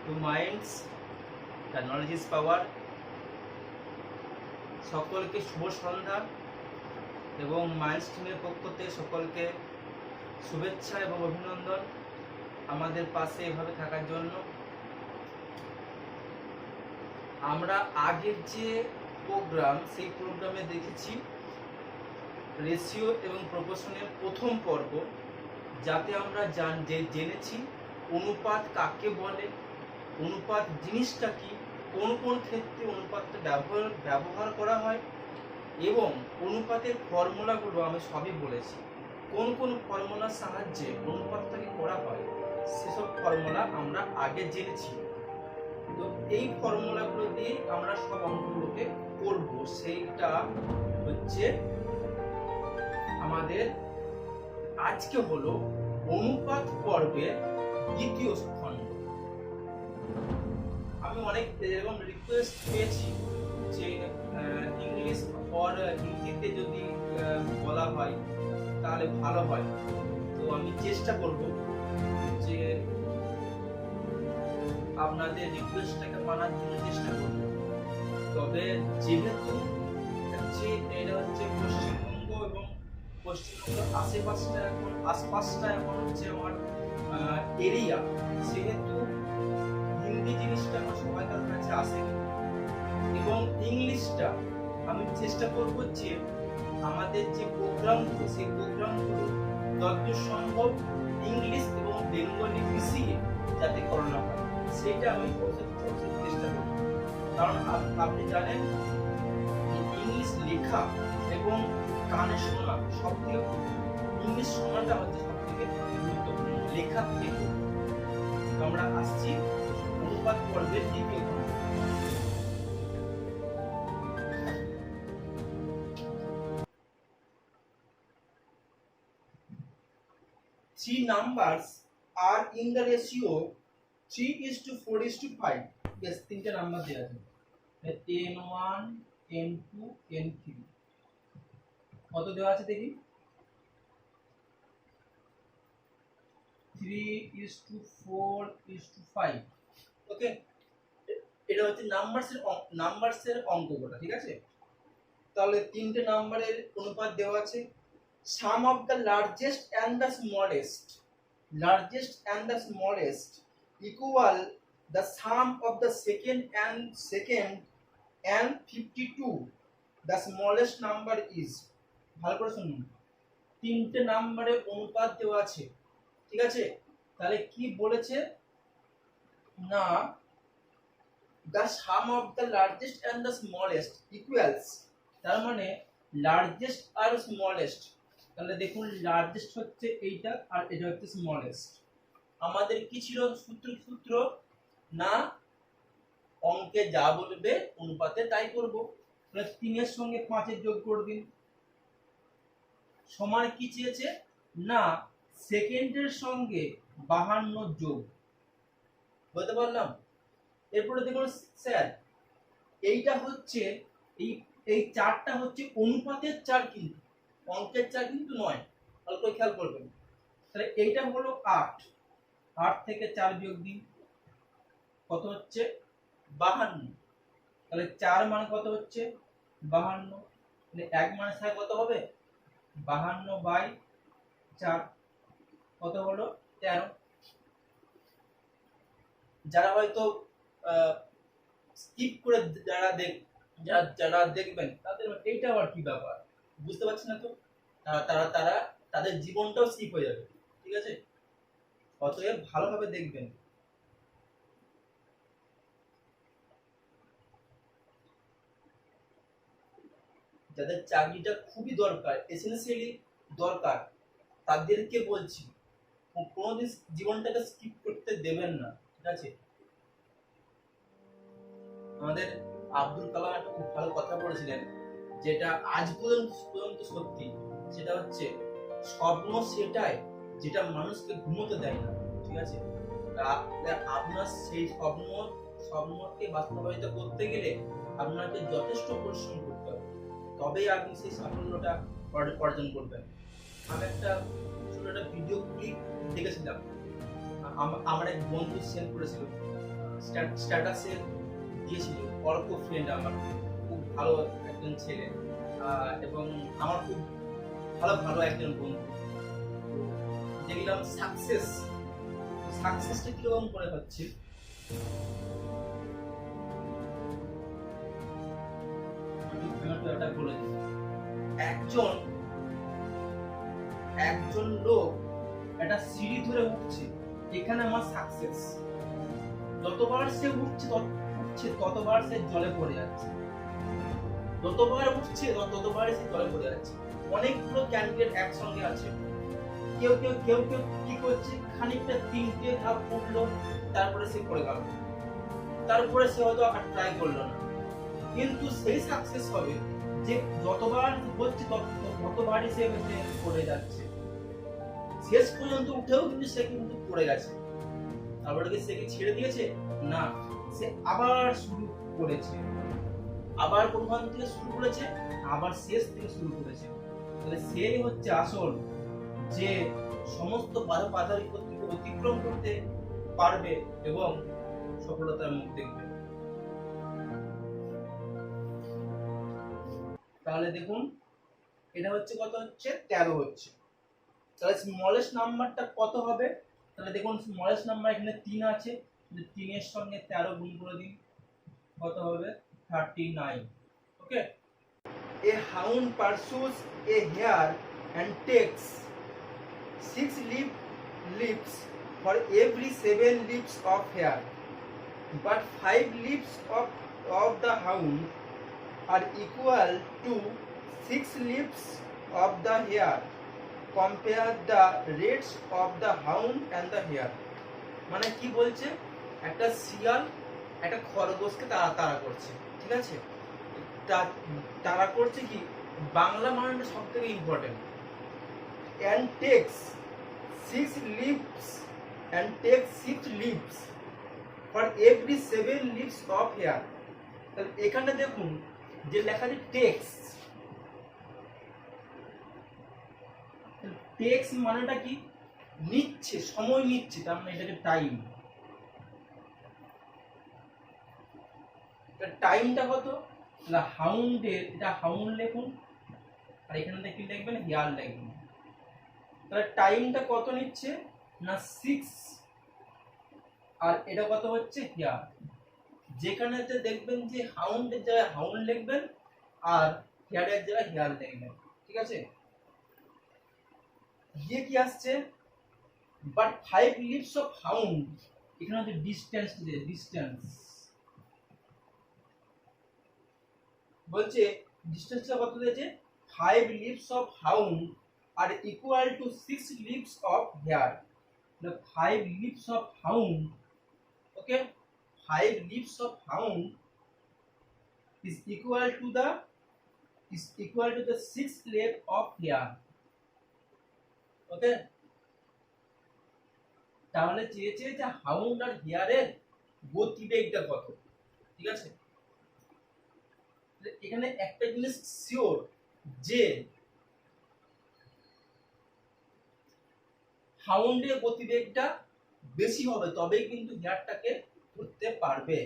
Two minds the knowledge is power. সকলকে শুভ সন্ধ্যা এবং মাইন্ডস টিমের পক্ষ থেকে সকলকে শুভেচ্ছা এবং অভিনন্দন আমাদের পাশে এভাবে থাকার জন্য। আমরা আগের যে প্রোগ্রাম, সেই প্রোগ্রামে দেখেছি রেশিও এবং প্রপোর্শনের প্রথম পর্ব, যাতে আমরা জেনেছি অনুপাত কাকে বলে, অনুপাত জিনিসটা কি, কোন কোন ক্ষেত্রে অনুপাতটা ব্যবহার করা হয়, এবং অনুপাতের ফর্মুলাগুলো আমি সবই বলেছি। কোন কোন ফর্মুলার সাহায্যে অনুপাতটাকে করা হয় সেসব ফর্মুলা আমরা আগে জেনেছি। তো এই ফর্মুলাগুলো দিয়ে আমরা সব অঙ্কগুলোকে করব। সেইটা হচ্ছে আমাদের আজকে হলো অনুপাত পর্বের দ্বিতীয় খণ্ড। আমি অনেক এরকম রিকোয়েস্ট পেয়েছি যে ইংলিশ অর হিন্দিতে যদি বলা হয় তাহলে ভালো হয়। তো আমি চেষ্টা করব যে আপনাদের রিকোয়েস্টটাকে মানার জন্য চেষ্টা করব। তবে যেহেতু এটা হচ্ছে পশ্চিমবঙ্গ এবং পশ্চিমবঙ্গের আশপাশটা এখন হচ্ছে আমার এরিয়া, সেহেতু হিন্দি জিনিসটা আমার সবাইকার কাছে আসে এবং ইংলিশটা আমি চেষ্টা করব যে আমাদের যে প্রোগ্রামগুলো, সেই প্রোগ্রামগুলো যতদূর সম্ভব ইংলিশ এবং বেঙ্গলি মিশিয়ে যাতে করানো হয়, সেটা আমি চেষ্টা করব। কারণ আপনি জানেন ইংলিশ লেখা এবং কানে শোনা সব থেকে, ইংলিশ শোনাটা হচ্ছে সব থেকে গুরুত্বপূর্ণ লেখা থেকে। আমরা আসছি অনুপাত পর্বের দ্বিতীয় খণ্ড। 3 numbers are in the ratio 3:4:5. Yes, তিনটে নাম্বার দেওয়া আছে, n1 n2 n3। কত দেওয়া আছে দেখি? 3:4:5। ওকে, এটা হচ্ছে নাম্বারসের অঙ্কগুলো, ঠিক আছে? তাহলে তিনটে নাম্বারের অনুপাত দেওয়া আছে। Sum of the largest and the smallest equal the sum of the second and 52. The smallest number is, ভালো করে শুনুন, তিনটে নাম্বারের অনুপাত দেওয়া আছে, ঠিক আছে? তাহলে কি বলেছে না, the sum of the largest and the smallest equals, তার মানে লার্জেস্ট আর স্মলেস্ট। তাহলে দেখুন লার্জেস্ট হচ্ছে এইটা আর এটা হচ্ছে স্মলেস্ট। আমাদের কি ছিল সূত্র না, অঙ্কে যা বলবে অনুপাতে তাই করব। তাহলে 3 এর সঙ্গে 5 এর যোগ করে দিন, সমান কি চেয়েছে না সেকেন্ডের সঙ্গে 52 যোগ। বলতে পারলাম? এরপরে দেখুন স্যার, এইটা হচ্ছে এই চারটা হচ্ছে অনুপাতের চার, কিন্তু অঙ্কের চার কিন্তু নয়, অল্প খেয়াল করবেন। তাহলে এইটা হলো 8 থেকে 4 বিয়োগ দিন, কত হচ্ছে 52। তাহলে 4 মানে কত হচ্ছে 52, তাহলে 1 মানে থাকে কত হবে 52/4, কত হলো 13। যারা হয়তো স্কিপ করে যারা দেখবেন তাদের এইটা আবার কি ব্যাপার বুঝতে পারছি না, তো তারা তাদের জীবনটাও স্কিপ হয়ে যাবে, ঠিক আছে? অতএব ভালোভাবে দেখবেন। যাদের চাকরিটা খুবই দরকার, এসেনশিয়ালি দরকার, তাদেরকে বলছি কোনোদিন জীবনটাকে স্কিপ করতে দেবেন না, ঠিক আছে? আমাদের আব্দুল কালাম একটা খুব ভালো কথা বলেছিলেন, যেটা আজ পর্যন্ত সত্যি, সেটা হচ্ছে স্বপ্ন সেটাই যেটা মানুষকে ঘুমোতে দেয় না, ঠিক আছে? আপনার সেই স্বপ্নকে বাস্তবায়িত করতে গেলে আপনাকে যথেষ্ট পরিশ্রম করতে হবে, তবেই আপনি সেই সাফল্যটা অর্জন করবেন। আমি একটা ছোট একটা ভিডিও ক্লিপ দেখেছিলাম, আমার এক বন্ধু সেন্ড করেছিল, স্ট্যাটাসে দিয়েছিল, অল্প ফ্রেন্ড আমার, খুব ভালো একজন ছেলে, এবং আমার খুব ভালো ভালো একজন বন্ধু। দেখলাম সাকসেসটা কিরকম করে হচ্ছে। বলে দিই, একজন লোক একটা সিঁড়ি ধরে উঠছে, এখানে আমার সাকসেস। যতবার সে উঠছে ততবার সে জলে পড়ে যাচ্ছে, যতবার উঠছে ততবার সে জলে পড়ে যাচ্ছে। অনেকগুলো ক্যান্ডিডেট একসঙ্গে আছে, কেউ কেউ কেউ কেউ কি করছে, খানিকটা 3টে ধাপ উঠলো, তারপরে সে পড়ে গেল, তারপরে সে হয়তো আর ট্রাই করলো না। কিন্তু সেই সাকসেস হবে যে যতবার হচ্ছে ততবারই সে পড়ে যাচ্ছে, শেষ পর্যন্ত উঠেও কিন্তু সে কিন্তু পড়ে গেছে। তারপরে কি সে কি ছেড়ে দিয়েছে? না, সে আবার শুরু করেছে, আবার কোনখান থেকে শুরু করেছে, আবার শেষ থেকে শুরু করেছে। তাহলে সেই হচ্ছে আসল, যে সমস্ত বাধা বিপত্তিকে অতিক্রম করতে পারবে এবং সফলতার মুখ দেখবে। তাহলে দেখুন, এটা হচ্ছে কত হচ্ছে 13 হচ্ছে। তাহলে স্মলেস্ট নাম্বারটা কত হবে? তাহলে দেখুন, স্মলেস্ট নাম্বার এখানে 3 আছে, 3 এর সঙ্গে 13 গুণ করে দিন, কত হবে? 39। ওকে। A hound pursues a hare and takes 6 leaps for every 7 leaps of hare, but 5 leaps of the hound are equal to 6 leaps of the hare. Compare the rates of the hound and the hare. মানে কি বলছে, একটা শিয়াল একটা খরগোশকে তাড়া করছে, ঠিক আছে? তাড়া করছে কি, বাংলা মানেটা সবথেকে important. and takes 6 leaps for every 7 leaps of hare. তাহলে এখানে দেখুন যে লেখা আছে টেক্স মানেটা কি, নিচ্ছে, সময় নিচ্ছে, তার মানে এটাকে টাইম। টাইমটা কত? হাউন্ডের, এটা হাউন্ড লিখুন, আর এখানে কি লিখবেন? হেয়ার লিখবেন। তাহলে টাইমটা কত নিচ্ছে না 6, আর এটা কত হচ্ছে? হেয়ার। যেখানেতে দেখবেন যে হাউন্ডের জায়গায় হাউন্ড লিখবেন আর হেয়ারের জায়গায় হেয়ার লিখবেন, ঠিক আছে? দিয়ে কি আসছে? বাট 5 লিভস অফ হাউন্ড, এখানে হচ্ছে ডিসটেন্স বলছে, ডিসটেন্সটা কত দিয়েছে? 5 leaps of hound are equal to 6 leaps of hare. 5 leaps of hound, okay, 5 leaps of hound is equal to the 6 lap of hare. ওকে, তাহলে চেয়েছে যে হাউন্ড আর হেয়ারের গতিবেগটা কত, ঠিক আছে? এখানে একটা জিনিস শিওর, যে হাউন্ডের গতিবেগটা বেশি হবে, তবেই কিন্তু হেয়ারটাকে করতে পারবে।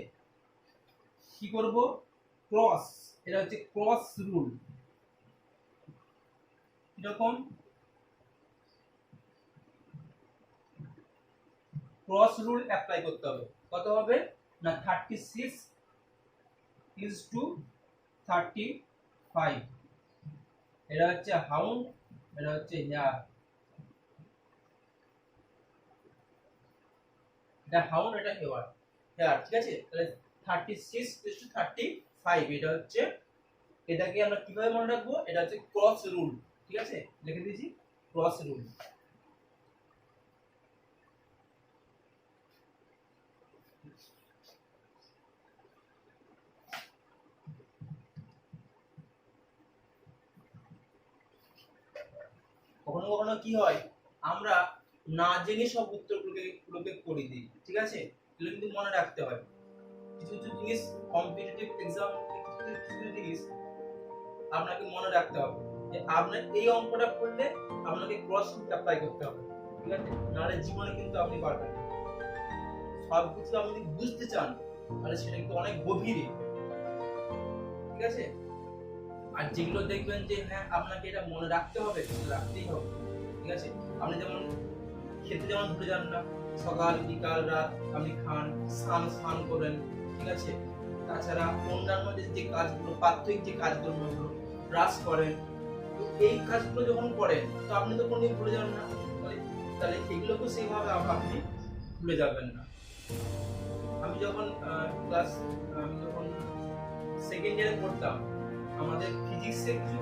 কি করব? ক্রস, এটা হচ্ছে ক্রস রুল। কিরকম? ক্রস রুল অ্যাপ্লাই করতে হবে। কত হবে না 36:35। এটা হচ্ছে হাউন্ড, এটা হচ্ছে হেয়ার। এটা হাউন্ড, এটা হেয়ার, ঠিক আছে? তাহলে 36:35 এটা হচ্ছে, এটাকে আমরা কিভাবে মনে রাখবো? এটা হচ্ছে ক্রস রুল, ঠিক আছে? লিখে দিয়েছি ক্রস রুল। কখনো কখনো কি হয়, আমরা না জেনে সব উত্তরগুলোকে করে দিই, ঠিক আছে? এগুলো কিন্তু মনে রাখতে হয়। কিছু কিছু জিনিস কম্পিটিটিভ এক্সাম, কিছু জিনিস আপনাকে মনে রাখতে হবে, যে আপনার এই অঙ্কটা করলে আপনাকে ক্রস রুল অ্যাপ্লাই করতে হবে, ঠিক আছে? নাহলে জীবনে কিন্তু আপনি পারবেন না। সবকিছু আপনি যদি বুঝতে চান তাহলে সেটা কিন্তু অনেক গভীরে, ঠিক আছে। আর যেগুলো দেখবেন যে হ্যাঁ আপনাকে এটা মনে রাখতে হবে, রাখতেই হবে, ঠিক আছে। আপনি যেমন খেতে যেমন ভুলে যান না, সকাল বিকাল রাত আপনি খান, স্নান করেন, ঠিক আছে। তাছাড়া অন্যান্য যে কাজগুলো, প্রাত্যহিক যে কাজগুলো, ব্রাশ করেন, তো এই কাজগুলো যখন করেন তো আপনি তো কোনোদিন ভুলে যাবেন না, তাহলে এগুলোকেও সেইভাবে আপনি ভুলে যাবেন না। আমি যখন সেকেন্ড ইয়ারে পড়তাম, আমাদের ফিজিক্সে কিছু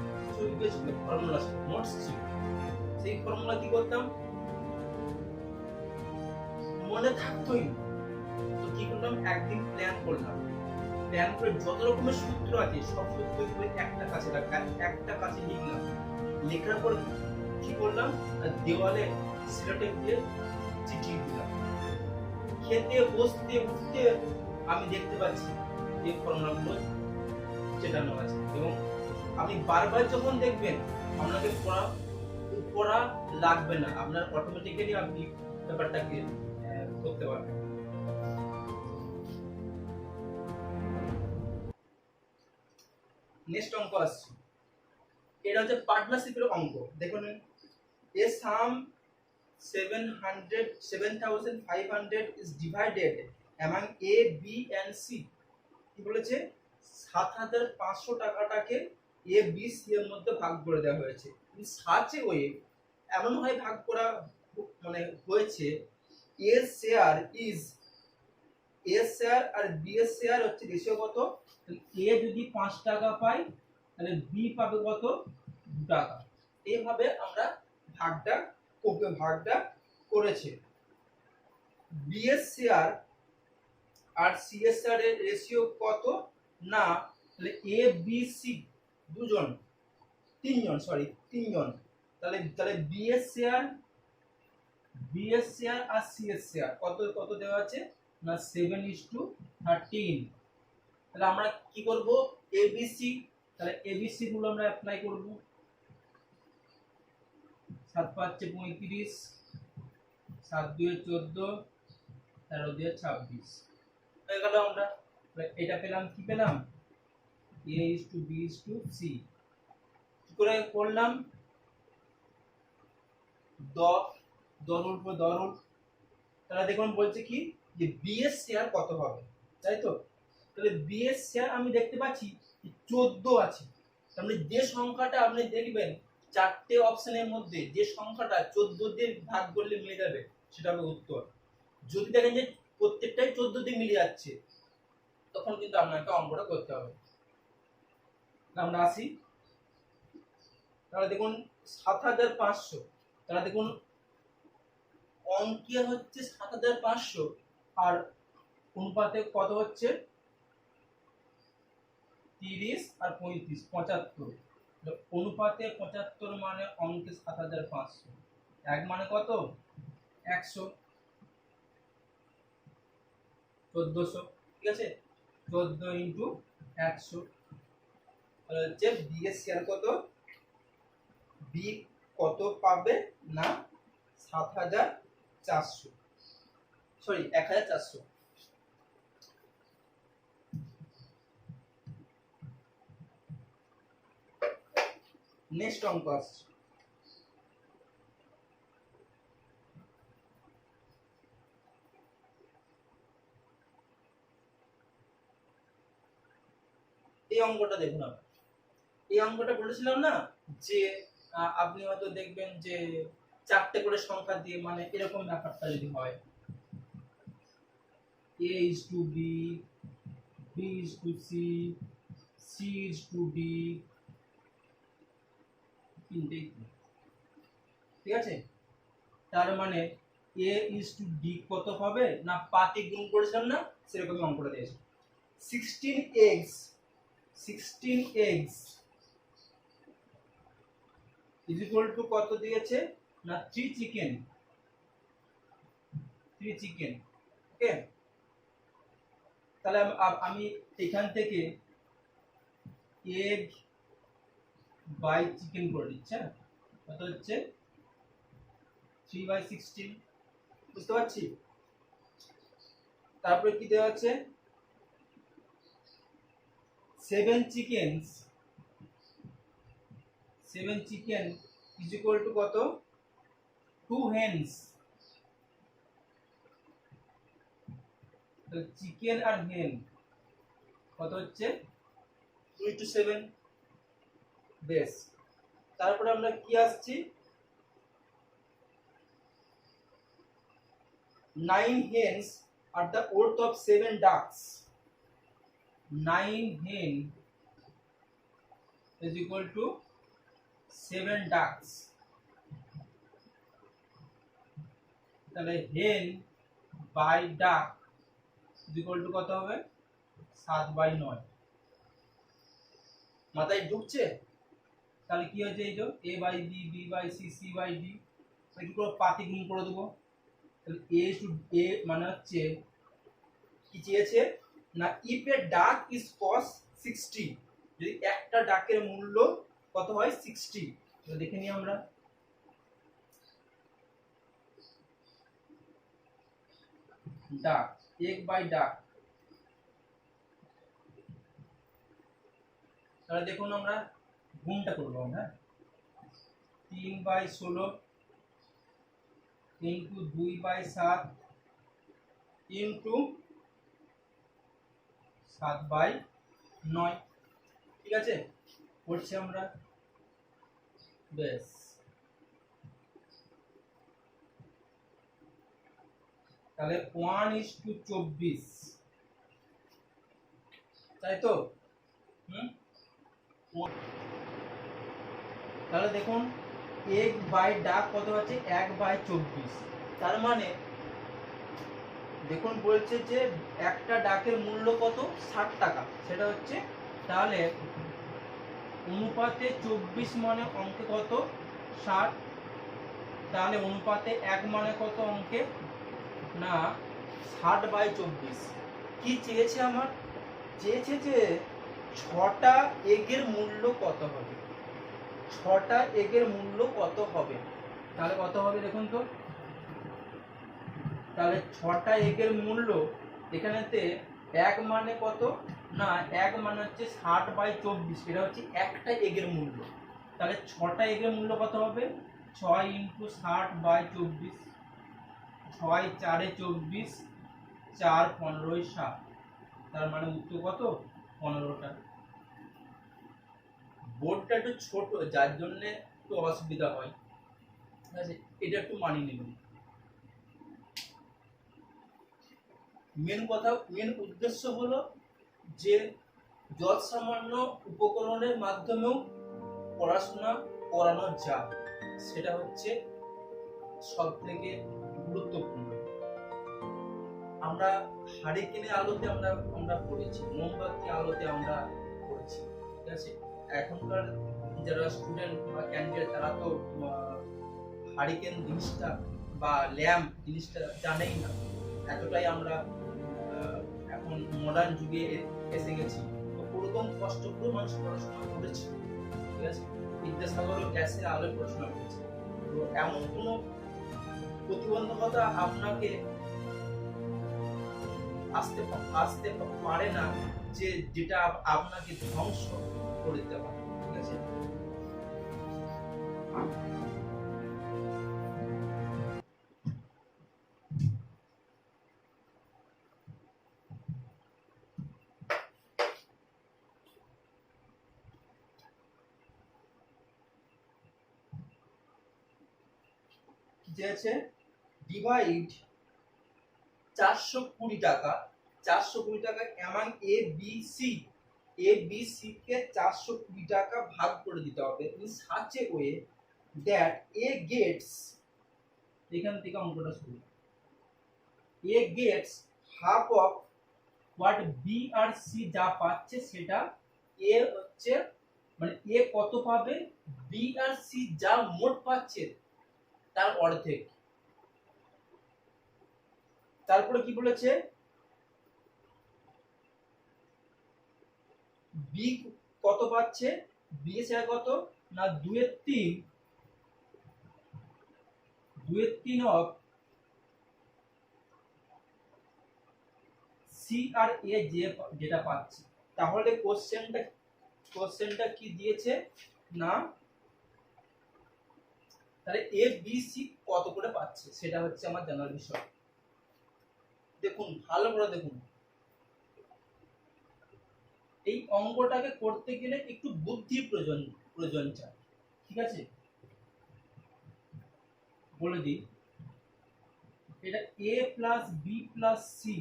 ছিল, ফর্মুলা ছিল, নোটস ছিল। সেই ফর্মুলা কি করতাম, মনে থাকতোই না। তো কি করলাম, একদিন প্ল্যান করলাম, প্ল্যান করে যত রকমের সূত্র আছে সব সূত্রগুলো একটা কাছে লিখলাম। লেখার পর কি করলাম, দেওয়ালে সেলোটেপ দিয়ে চিঠিয়ে দিলাম। খেতে বসতে উঠতে আমি দেখতে পাচ্ছি এই ফর্মুলাগুলো চেটানো আছে, এবং আপনি বারবার যখন দেখবেন আপনাকে পড়া লাগবে না, আপনার অটোমেটিক্যালি আপনি ব্যাপারটাকে করতে পারবেন। নেক্সট অঙ্ক আসছে, এটা হচ্ছে পার্টনারশিপের অঙ্ক। দেখুন, a sum 7,500 is divided among A, B and C. কি বলেছে, 7,500 টাকাটাকে A, B, C এর মধ্যে ভাগ করে দেওয়া হয়েছে। সাচে ওয়ে এমন ভাবে ভাগ করা মানে হয়েছে, A শেয়ার আর B এর শেয়ার হচ্ছে রেশিও কত, A যদি 5 টাকা পায় তাহলে B পাবে কত, 2 টাকা। এইভাবে আমরা ভাগটা করেছে। B এর শেয়ার আর C এর শেয়ারের রেশিও কত না, তাহলে A B C তিনজন, তাহলে B এর শেয়ার আর C এর শেয়ার কত দেওয়া আছে না 7:13। তাহলে আমরা কি করব, ABC, তাহলে ABC গুলো আমরা অ্যাপ্লাই করব। 7 5 35, 7 2 14, 13 2 26 হয়ে গেল। আমরা এটা পেলাম, কি পেলাম, A:B:C। কি করে করলাম, দরুল। তাহলে দেখুন বলছে কি যে B এর শেয়ার কত হবে, তাই তো। তাহলে B এর শেয়ার আমি দেখতে পাচ্ছি 14 আছে। তার মানে যে সংখ্যাটা আপনি দেখবেন চারটে অপশনের মধ্যে যে সংখ্যাটা 14 দিয়ে ভাগ করলে মিলে যাবে সেটা হবে উত্তর। যদি দেখেন যে প্রত্যেকটাই 14 দিয়ে মিলে যাচ্ছে, তখন কিন্তু আপনাকে অঙ্কটা করতে হবে। আমরা আসি, তাহলে দেখুন 7,500, তাহলে দেখুন অঙ্কে হচ্ছে 7,500 আর অনুপাতে কত হচ্ছে 30 আর 35, 75। অনুপাতে 75 মানে অঙ্কে 7,500, এক মানে কত 100, 1400, ঠিক আছে। 14 × 100 তাহলে হচ্ছে B এর শেয়ার কত, B কত পাবে না 7,400, সরি 1,400। নেক্সট অঙ্ক আসছে, এই অঙ্কটা দেখুন। এই অঙ্কটা বলেছিলাম না যে আপনি হয়তো দেখবেন যে চারটে করে সংখ্যা দিয়ে, মানে এরকম ব্যাপারটা যদি হয় A:B, B:C, C:D, তিনটেই, ঠিক আছে। তার মানে A:D কত হবে না, পাতে গুণ করেছিলাম না, সেরকমই অঙ্কটা দিয়েছে। 16 eggs is equal to কত দিয়েছে না 3 চিকেন, ওকে। তাহলে আমি এখান থেকে এগ বাই চিকেন করে দিচ্ছি, কত হচ্ছে 3/16, বুঝতে পারছি। তারপরে কি দেওয়া আছে, 7 chickens, 7 chicken is equal to কত, 2 হেন্স। চিকেন আর হেন কত হচ্ছে 2:7। বেশ, তারপরে আমরা কি আসছি, 9 hens at the worth of 7 ducks, 9 hen is equal to 7 ducks। তাহলে hen বাই ডাক is equal to কত হবে, 7/9। মাথায় ঢুকছে? তাহলে কি হচ্ছে, এই যে a by b, b by c, c by d, একটু করে পাতি গুণ করে দেবো। তাহলে a টু a মানে হচ্ছে কি চেয়েছে না, if a duck is cost 60, যদি একটা ডাকের মূল্য কত হয় 60, তাহলে দেখে নিই আমরা। ডাক, এক বাই ডাক, তাহলে দেখুন আমরা গুণটা করবো আমরা, 3/16 ইন্টু 2/7 ইন্টু 7/9, ঠিক আছে, করছি আমরা। বেশ, তাহলে 1:24, তাই তো? তাহলে দেখুন এক বাই ডাক কত হচ্ছে 1/24, তার মানে দেখুন বলছে যে একটা ডাকের মূল্য কত, 60 টাকা, সেটা হচ্ছে, তাহলে অনুপাতে 24 মানে অঙ্কে কত 60, তাহলে অনুপাতে 1 মানে কত অঙ্কে না 60/24। কি চেয়েছে আমার, চেয়েছে যে 6টা এগের মূল্য কত হবে, 6টা এগের মূল্য কত হবে, তাহলে কত হবে দেখুন তো। তাহলে 6টা এগের মূল্য এখানেতে 1 মানে কত না, 1 মানে হচ্ছে 60/24, এটা হচ্ছে একটা এগের মূল্য। তাহলে 6টা এগের মূল্য কত হবে, 6 × 60/24, 6 4 24, 4 15 60, তার মানে উত্তর কত 15টা। বোর্ডটা একটু ছোট যার জন্য একটু অসুবিধা হয়, ঠিক আছে, এটা একটু মানিয়ে নেবেন। মেন কথা, মেন উদ্দেশ্য হলো যে যত সামান্য উপকরণের মাধ্যমেও পড়াশোনা করানো যায়, সেটা হচ্ছে সব থেকে গুরুত্বপূর্ণ। আমরা হারিকেনের আলোতে আমরা পড়েছি, মোমবাতি আলোতে আমরা পড়েছি, ঠিক আছে। এখনকার যারা স্টুডেন্ট বা ক্যান্ডিডেট তারা তো হারিকেন জিনিসটা বা ল্যাম্প জিনিসটা জানেই না, এতটাই আমরা এখন মডার্ন যুগে এসে গেছি। তো ওরকম কষ্ট করে মানুষ পড়াশোনা করেছে, ঠিক আছে, বিদ্যাসাগর গ্যাসের আলোয় পড়াশোনা করেছে। তো এমন কোনো প্রতিবন্ধকতা আপনাকে আসতে পারে না যে যেটা আপনাকে ধ্বংস করে দিতে পারে, ঠিক আছে। যে আছে ডিভাইড 420 টাকা, 420 টাকা এমন A B C, A B C কে 420 টাকা ভাগ করে দিতে হবে in such a way that A gets, এখান থেকে অঙ্কটা শুরু, A gets half of what B আর সি যা পাচ্ছে সেটা এ হচ্ছে, মানে এ কত পাবে, বি আর সি যা মোট পাচ্ছে তার অর্ধেক। তারপরে কি বলেছে, বি কত পাচ্ছে, বি এর কত না 2/3 অফ সি আর এ যেটা পাচ্ছি, তাহলে কোশ্চেনটা কি দিয়েছে না, তাহলে এ বি সি কত করে পাচ্ছে সেটা হচ্ছে আমার জানার বিষয়। দেখুন ভালো করে দেখুন, এই অঙ্কটাকে করতে গেলে একটু বুদ্ধির প্রয়োজন চাই, ঠিক আছে। বলে দিই, এটা এ প্লাস বি প্লাস সি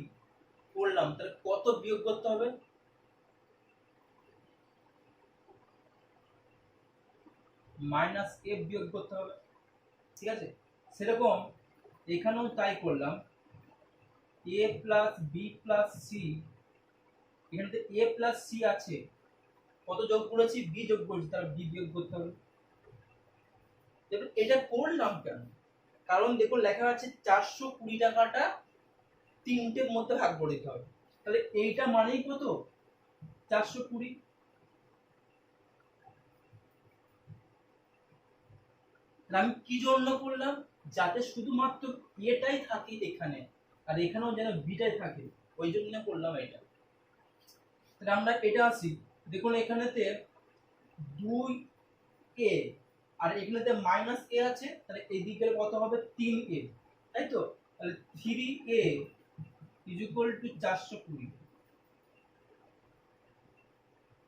করলাম, তাহলে কত বিয়োগ করতে হবে, মাইনাস এফ বিয়োগ করতে হবে, ঠিক আছে। সেরকম এখানেও তাই করলাম, এ প্লাস বি প্লাস সি, এখানে এ প্লাস সি আছে, কত যোগ করেছি, বি যোগ করেছি, তাহলে বি বিয়োগ করতে হবে। এটা করলাম কেন, কারণ দেখো লেখা আছে 420 টাকাটা তিনটের মধ্যে ভাগ করে দিতে হবে, তাহলে এইটা মানেই কত, 420। আমি কি জন্য করলাম, যাতে শুধুমাত্র এটাই থাকে এখানে, আর এখানেও যেন বিটাই থাকে, ওই জন্য করলাম এটা। তাহলে আমরা এটা আসি, দেখুন এখানেতে 2a আর এখানেতে মাইনাস এ আছে, তাহলে এদিকে কত হবে, 3a, তাই তো। তাহলে 3a ইজ ইকুয়াল টু 420,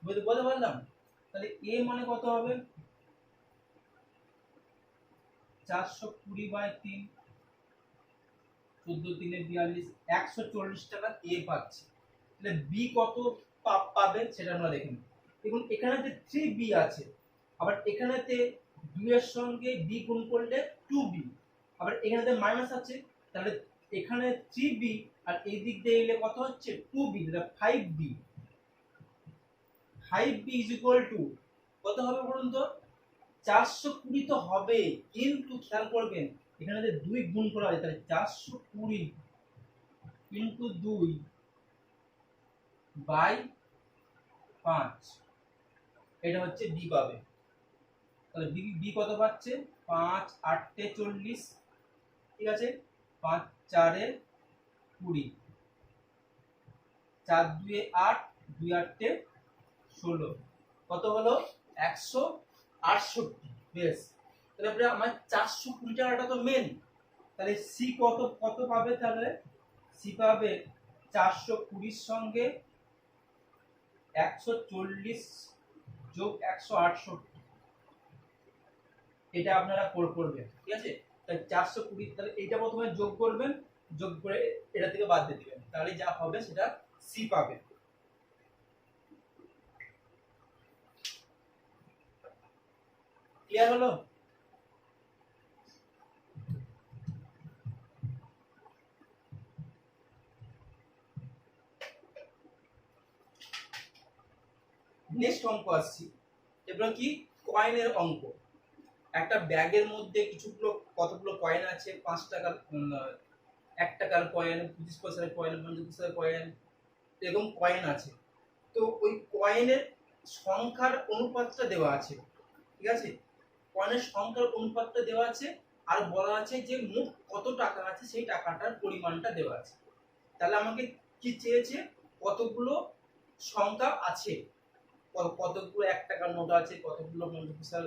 বলতে পারলাম। তাহলে a মানে কত হবে, 420 বাই 3, 14 3 42, 140 টাকা এ পাচ্ছে। তাহলে বি কত পাবে সেটা আমরা দেখে নিই। দেখুন এখানেতে 3b আছে, আবার এখানেতে 2 এর সঙ্গে b গুণ করলে 2b, আবার এখানেতে মাইনাস আছে, তাহলে এখানে 3b আর এই দিক দিয়ে এলে কত হচ্ছে, 2b, তাহলে 5b। 5b is equal to কত হবে বলুন তো, 420 তো হবে, কিন্তু খেয়াল করবেন এখানে যে 2 গুণ করা হয়, তাহলে 420 ইনটু 2 বাই 5, এটা হচ্ছে বি পাবে। তাহলে বি কত পাচ্ছে, 5 8 40, ঠিক আছে, 5 4 20, 4 2 8, 2 8 16, কত হলো, 168। বেশ, তাহলে আমার 420 টাকাটা তো মেন, তাহলে সি কত কত পাবে, তাহলে সি পাবে 420 সঙ্গে 140 যোগ 168, এটা আপনারা করবেন, ঠিক আছে। তাহলে 420, তাহলে এইটা প্রথমে যোগ করবেন, যোগ করে এটা থেকে বাদ দিয়ে দিবেন, তাহলে যা হবে সেটা সি পাবেন। ক্লিয়ার হলো। নেক্সট অঙ্ক আসছি, এবার কি, কয়েনের অঙ্ক। একটা ব্যাগের মধ্যে কতগুলো কয়েন আছে, 5 টাকার 1 টাকার কয়েন, 25 পয়সার কয়েন, 50 পয়সার কয়েন, এরকম কয়েন আছে। তো ওই কয়েনের সংখ্যার অনুপাতটা দেওয়া আছে, ঠিক আছে, কয়েনের সংখ্যার অনুপাতটা দেওয়া আছে, আর বলা আছে যে মোট কত টাকা আছে সেই টাকাটার পরিমাণটা দেওয়া আছে। তাহলে আমাকে কি চেয়েছে, কতগুলো সংখ্যা আছে, কতগুলো 1 টাকার নোট আছে, কতগুলো 50 পয়সার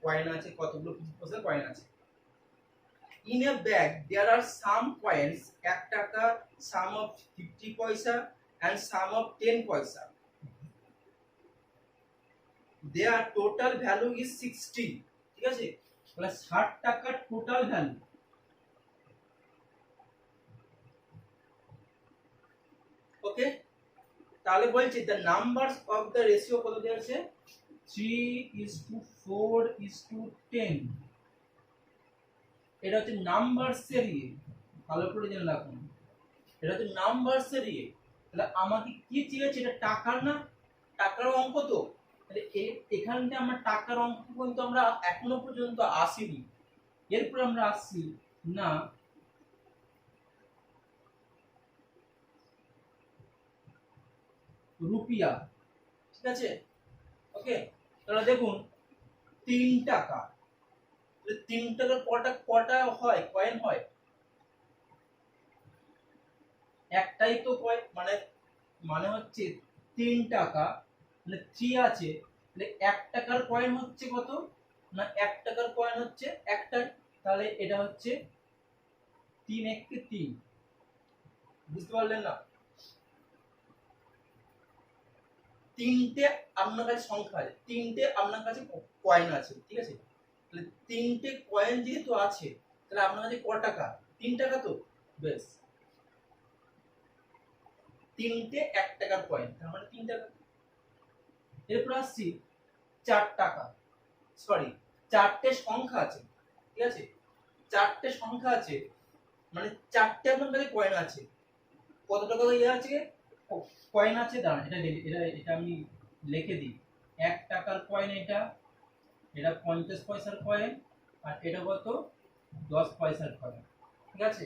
কয়েন আছে, কতগুলো 50 পয়সার কয়েন আছে। In a bag there are some coins, 1 টাকা, some of 50 পয়সা and some of 10 পয়সা. Their total value is 60, ঠিক আছে, তাহলে 60 টাকার টোটাল ভ্যালু। ওকে, তাহলে বলছি the numbers of the ratio কত দেওয়া আছে, 3:4:10, এটা হচ্ছে নাম্বারসের ইয়ে, ভালো করে জেনে রাখুন, এটা হচ্ছে নাম্বারসের ইয়ে। তাহলে আমাকে কি চেয়েছে, এটা টাকার না, টাকার অঙ্ক তো, তাহলে এখানটা আমরা টাকার অঙ্ক কিন্তু আমরা এখনো পর্যন্ত আসিনি। এরপর আমরা আসছি না রুপিয়া, ঠিক আছে। ওকে, তাহলে দেখুন 3 টাকা, 3 টাকার কটা কটা হয়, কয়েন হয়, 1 একটাই তো কয়েন, মানে মানে হচ্ছে 3 টাকা, মানে 3 আছে, তাহলে 1 টাকার কয়েন হচ্ছে কত না, 1 টাকার কয়েন হচ্ছে একটাই, তাহলে এটা হচ্ছে 3 একে 3। বুঝতে পারলেন না? তিনটে আপনার কাছে সংখ্যা আছে, তিনটে আপনার কাছে কয়েন আছে, ঠিক আছে? তাহলে তিনটে কয়েন যেহেতু আছে, তাহলে আপনার কাছে ক টাকা? 3 টাকা তো, বেশ, তিনটে 1 টাকার কয়েন, তার মানে 3 টাকা। এরপর আসছি 4 টাকা, সরি, চারটে সংখ্যা আছে, ঠিক আছে? চারটে সংখ্যা আছে, মানে চারটে আপনার কাছে কয়েন আছে। কত টাকা ইয়ে আছে, কয়েন আছে, দাঁড়ান এটা আমি লিখে দিই। 1 টাকার কয়েন এটা, এটা 50 পয়সার কয়েন, আর এটা কত, 10 পয়সার কয়েন, ঠিক আছে?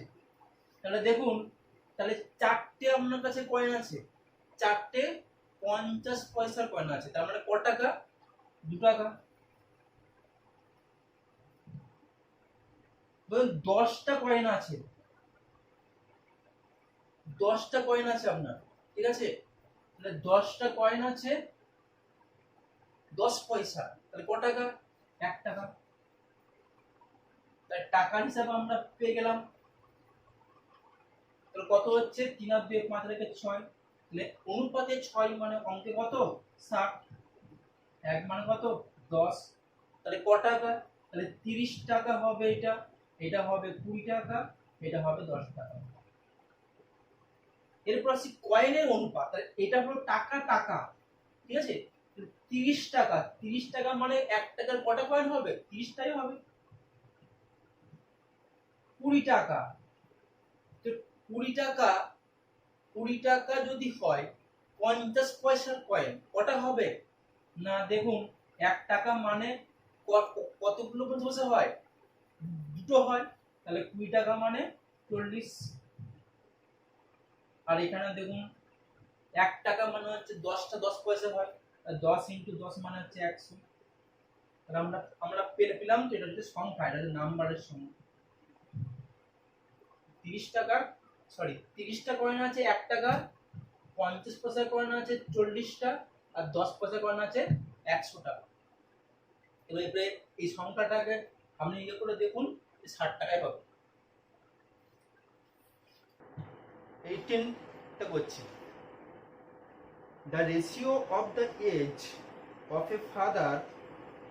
তাহলে দেখুন, তাহলে চারটে আপনার কাছে কয়েন আছে, চারটে 50 পয়সার কয়েন আছে, তার মানে ক টাকা? 2 টাকা। ধরুন 10টা কয়েন আছে, 10টা কয়েন আছে আপনার, ঠিক আছে? তাহলে 10টা কয়েন আছে 10 পয়সা, তাহলে ক টাকা? 1 টাকা। তাই টাকার হিসাবে আমরা পেয়ে গেলাম। তাহলে কত হচ্ছে, 3 আর 2 5 রেখে 6, তাহলে অনুপাতে 6 মানে অঙ্কে কত, 60, 1 মানে কত, 10, তাহলে ক টাকা? তাহলে 30 টাকা হবে এটা, এটা হবে 20 টাকা, এটা হবে 10 টাকা। এরপর আসি কয়েনের অনুপাত, তাহলে এটা হলো টাকা টাকা, ঠিক আছে? 30 টাকা, 30 টাকা মানে 1 টাকার কটা কয়েন হবে, 30 টাই হবে। 20 টাকা, তো 20 টাকা, 20 টাকা যদি হয় 50 পয়সার কয়েন, কটা হবে না, দেখুন 1 টাকা মানে কতগুলো 50 পয়সা হয়, দুটো হয়, তাহলে 20 টাকা মানে 40। আর এখানে দেখুন 1 টাকা মানে হচ্ছে 10টা 10 পয়সা হয়, 10 × 10 মানে হচ্ছে 100। তাহলে আমরা আমরা পেলাম তো, এটা হচ্ছে সংখ্যা, এটা হচ্ছে নাম্বারের সংখ্যা। 30 টাকা, সরি 30টা কয়েন আছে 1 টাকা, 50 পয়সার কয়েন আছে 40টা, আর 10 পয়সার কয়েন আছে 100টা। এবারে এই সংখ্যাটাকে আপনি ইয়ে করে দেখুন, 60 টাকায় পাবেন। 18টা করছি। The ratio of the age of a father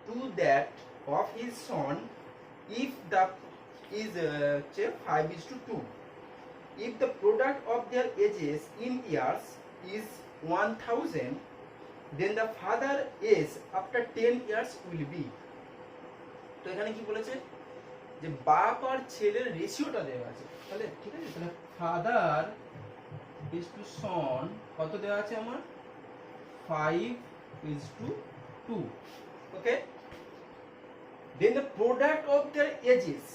to that of his son, if the is 5:2. If the product of their ages in years is 1000, then the father age after 10 years will be. তো এখানে কি বলেছে, যে বাপ আর ছেলের রেশিওটা দেওয়া আছে, তাহলে ঠিক আছে, তাহলে ফাদার ইজ টু সন কত দেওয়া আছে আমার, 5:2, okay? Then the product of their ages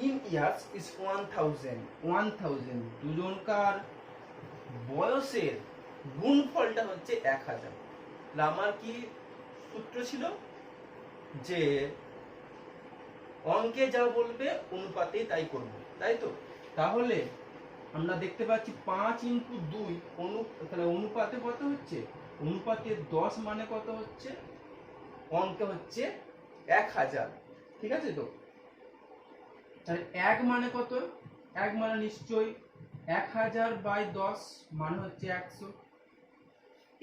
in years is 1000, দুজনকার বয়সের গুণফলটা হচ্ছে 1000। আমার কি সূত্র ছিল, যে অঙ্কে যা বলবে অনুপাতে তাই করব, তাই তো? তাহলে আমরা দেখতে পাচ্ছি 5 × 2 তাহলে অনুপাতে কত হচ্ছে, অনুপাতে 10 মানে কত হচ্ছে, অঙ্কে হচ্ছে 1000, ঠিক আছে তো? তাহলে 1 মানে কত, 1 মানে নিশ্চয়ই 1000/10 মানে হচ্ছে 100।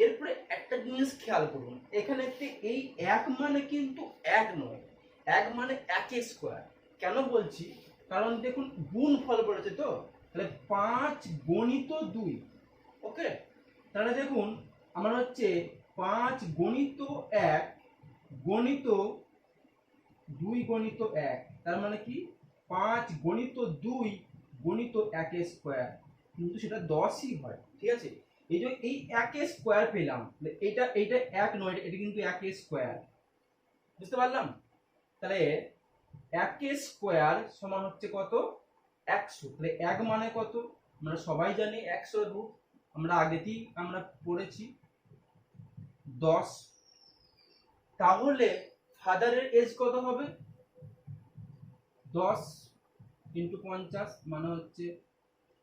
এরপরে একটা জিনিস খেয়াল করুন, এখানে এই 1 মানে কিন্তু 1 নয়, 1 মানে 1² কেন বলছি, কারণ দেখুন গুণফল বলেছে তো, তাহলে 5 × 2, ওকে? তাহলে দেখুন আমার হচ্ছে 5 × 1 গণিত 2 × 1, তার মানে কি 5 × 2 × 1², কিন্তু সেটা 10ই হয়, ঠিক আছে? এই যে এই 1² পেলাম, এটা 1 নয়, এটা কিন্তু 1², বুঝতে পারলাম? তাহলে 1² সমান হচ্ছে কত, 100। তাহলে 1 মানে কত, আমরা সবাই জানি 100√, আমরা আগেতেই আমরা পড়েছি 10। তাহলে ফাদারের এজ কত হবে, 10 × 50 মানে হচ্ছে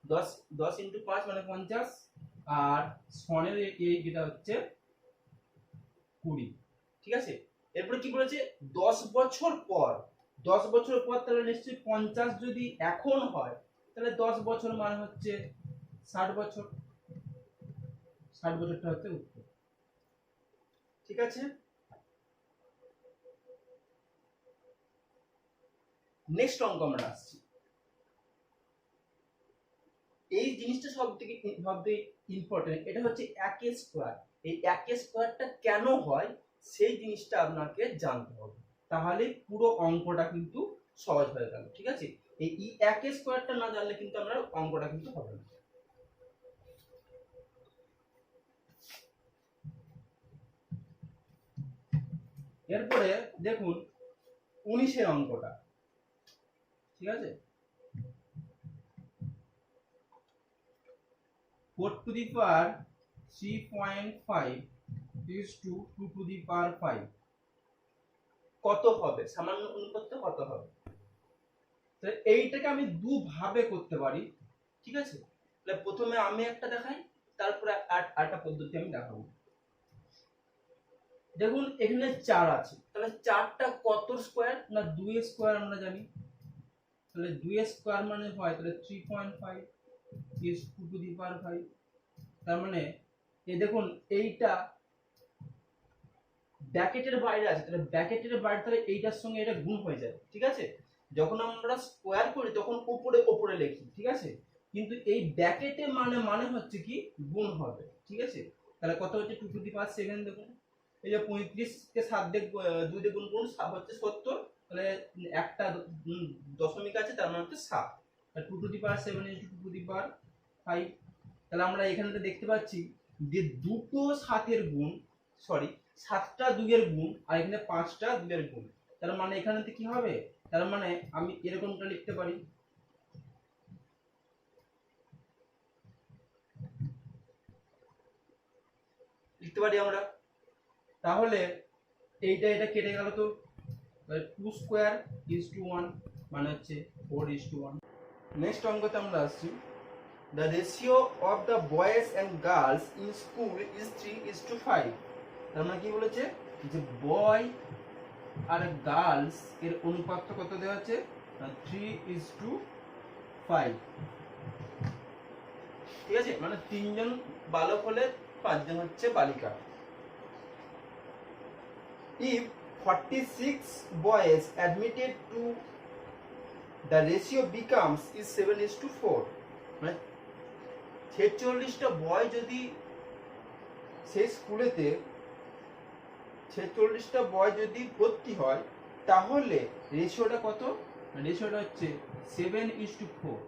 10 10 ইন্টু 5 মানে 50, আর সনের এই যেটা হচ্ছে 20। ঠিক আছে, এরপরে কি বলেছে 10 বছর পর, 10 বছর পর তাহলে নিশ্চয়ই 50 যদি এখন হয় তাহলে 10 বছর মানে হচ্ছে 60 বছর, 60 বছরটা হচ্ছে উত্তর। ঠিক আছে, নেক্সট অঙ্ক আমরা আসছি। এই জিনিসটা সবথেকে ইম্পর্টেন্ট, এটা হচ্ছে 1 স্কয়ার। এই 1 স্কয়ারটা কেন হয় সেই জিনিসটা আপনাকে জানতে হবে, তাহলে পুরো অঙ্কটা কিন্তু সহজ হয়ে গেল। ঠিক আছে, এই 1 স্কয়ারটা না জানলে কিন্তু আমরা অঙ্কটা কিন্তু হবে না। এরপরে দেখুন 19 এর অঙ্কটা। ঠিক আছে, 4 to the power 3.5 is to 2 to the power 5 কত হবে, সামান্য অনুপাত কত হবে। তো এইটাকে আমি দুভাবে করতে পারি। ঠিক আছে, তাহলে প্রথমে আমি একটা দেখাই, তারপরে আরেকটা পদ্ধতি আমি দেখাবো। দেখুন এখানে 4 আছে, তাহলে 4টা কত স্কয়ার না 2 স্কয়ার আমরা জানি, তাহলে 2 স্কয়ার মানে হয় তাহলে 3.5 is 2 to the power 5। তার মানে এই দেখুন এইটা ব্র্যাকেটের বাইরে আছে, তাহলে ব্র্যাকেটের বাইরে তাহলে এইটার সঙ্গে এটা গুণ হয়ে যায়। ঠিক আছে, যখন আমরা স্কয়ার করি তখন উপরে উপরে লিখি। ঠিক আছে, কিন্তু এই ব্র্যাকেটে মানে মানে হচ্ছে কি গুণ হবে। ঠিক আছে, তাহলে কত হচ্ছে 2 টু দি পাওয়ার 7। দেখুন এই যে 35 কে 7 দিয়ে 2 দিয়ে গুণ করুন, 7 হচ্ছে 70, তাহলে একটা দশমিক আছে তার মানে হচ্ছে 7, তাহলে 2 to the power 7 into 2 to the power 5। তাহলে আমরা এখানে দেখতে পাচ্ছি যে দুটো 7 এর গুণ, সরি 7টা 2 এর গুণ, আর এখানে 5টা 2 এর গুণ। তার মানে এখানেতে কি হবে, তার মানে আমি এরকমটা লিখতে পারি, আমরা। তাহলে এইটা এটা কেটে গেল, তো 2 স্কয়ার ইজ টু 1 মানে হচ্ছে 4 ইজ টু 1। নেক্সট অঙ্কতে আমরা আসছি। The ratio of the boys and girls in school is 3:5। তার মানে কি বলেছে যে বয় আর গার্লস এর অনুপাতটা কত দেওয়া আছে, 3:5। ঠিক আছে, মানে 3 জন বালক হলে 5 জন হচ্ছে বালিকা। If 46 boys admitted to, the ratio becomes is 7:4। মানে 46টা বয় যদি সেই স্কুলেতে 46টা বয় যদি ভর্তি হয় তাহলে রেশিওটা কত, রেশিওটা হচ্ছে 7:4।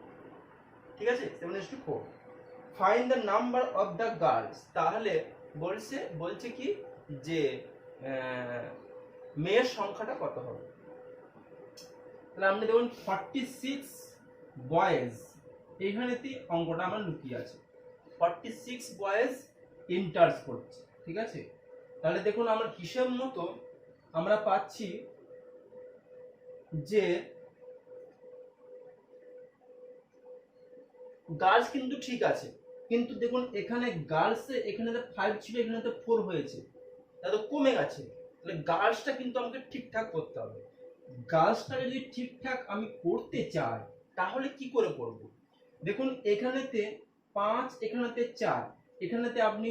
ঠিক আছে, 7:4। Find the number of the girls. তাহলে বলছে কি যে মেয়ের সংখ্যাটা কত হবে। তাহলে আমরা দেখুন 46 বয়েজ, এইখানেতে অঙ্কটা আমার লুকিয়ে আছে। 46 বয়েজ এন্টার্স করছে। ঠিক আছে, তাহলে দেখুন আমরা হিসাব মতো আমরা পাচ্ছি যে গার্লস কিন্তু ঠিক আছে, কিন্তু দেখুন এখানে গার্লসে এখানে 5 ছিল, এখানে তো 4 হয়েছে, তাহলে কমে গেছে। তাহলে গার্লসটা কিন্তু আমাকে ঠিকঠাক করতে হবে। গার্লসটা যদি ঠিকঠাক আমি করতে চাই তাহলে কি করে করব। দেখুন এখানেতে 5, এখানেতে 4, এখানেতে আপনি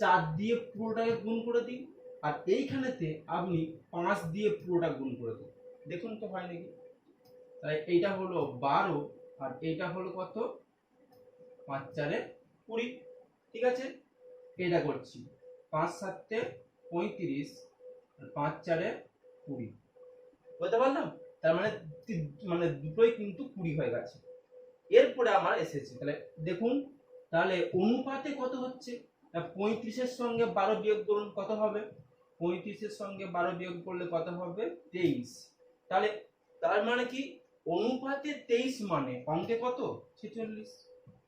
4 দিয়ে পুরোটাকে গুণ করে দিন, আর এইখানেতে আপনি 5 দিয়ে পুরোটা গুণ করে দিন, দেখুন তো হয় নাকি। তাই এইটা হলো 12, আর এইটা হলো কত, 5 4 20। ঠিক আছে, এটা করছি 5 7 35, আর 5 4 20, বুঝতে পারলাম। তার মানে মানে দুটোই কিন্তু 20 হয়ে গেছে। এরপরে আমার এসেছে, তাহলে দেখুন তাহলে অনুপাতে কত হচ্ছে, 35-এর সঙ্গে 12 বিয়োগ করুন কত হবে, 35-এর সঙ্গে 12 বিয়োগ করলে কত হবে 23। তাহলে তার মানে কি অনুপাতে 23 মানে অঙ্কে কত 46,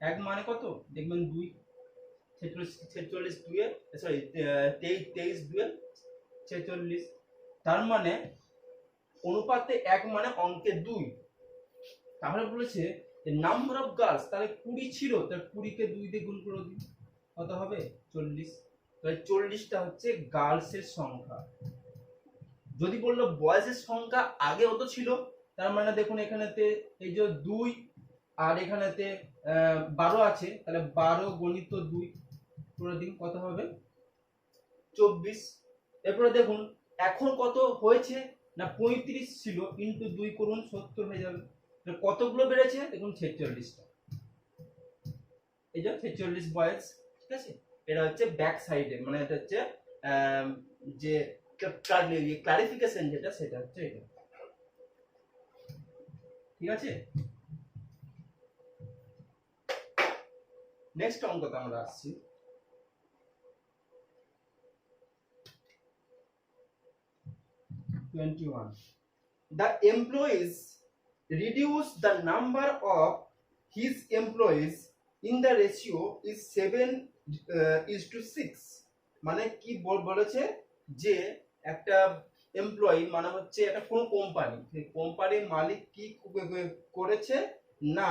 এক মানে কত দেখবেন 2, 46 2 সরি 23 2 46। তার মানে অনুপাতে 1 মানে অঙ্কে 2। তাহলে বলেছে নাম্বার অফ গার্লস, তাহলে 20 ছিল, তাহলে 20 কে 2 দিয়ে গুণ করে দিই, কত হবে 40। তাহলে 40টা হচ্ছে গার্লসের সংখ্যা। যদি বললো বয়েজের সংখ্যা আগে অত ছিল, তার মানে দেখুন এখানেতে এই যে 2 আর এখানেতে 12 আছে, তাহলে 12 গণিত 2 করে দিন, কত হবে 24। এরপরে দেখুন এখন কত হয়েছে না 35 ছিল, ইনটু 2 করুন 70 হয়ে যাবে। কতগুলো বেড়েছে দেখুন 46টা, এই যে 46 বয়েজ। ঠিক আছে, এটা হচ্ছে ব্যাক সাইডে, মানে এটা হচ্ছে যে ক্লারিফিকেশন যেটা সেটা হচ্ছে এটা। ঠিক আছে, নেক্সট অঙ্কতে আমরা আসছি। The employees reduce the number of his employees in the ratio is 7:6। মানে কি বলেছে যে একটা এমপ্লয়ি মানে হচ্ছে একটা কোন কোম্পানি, সেই কোম্পানির মালিক কি করেছে না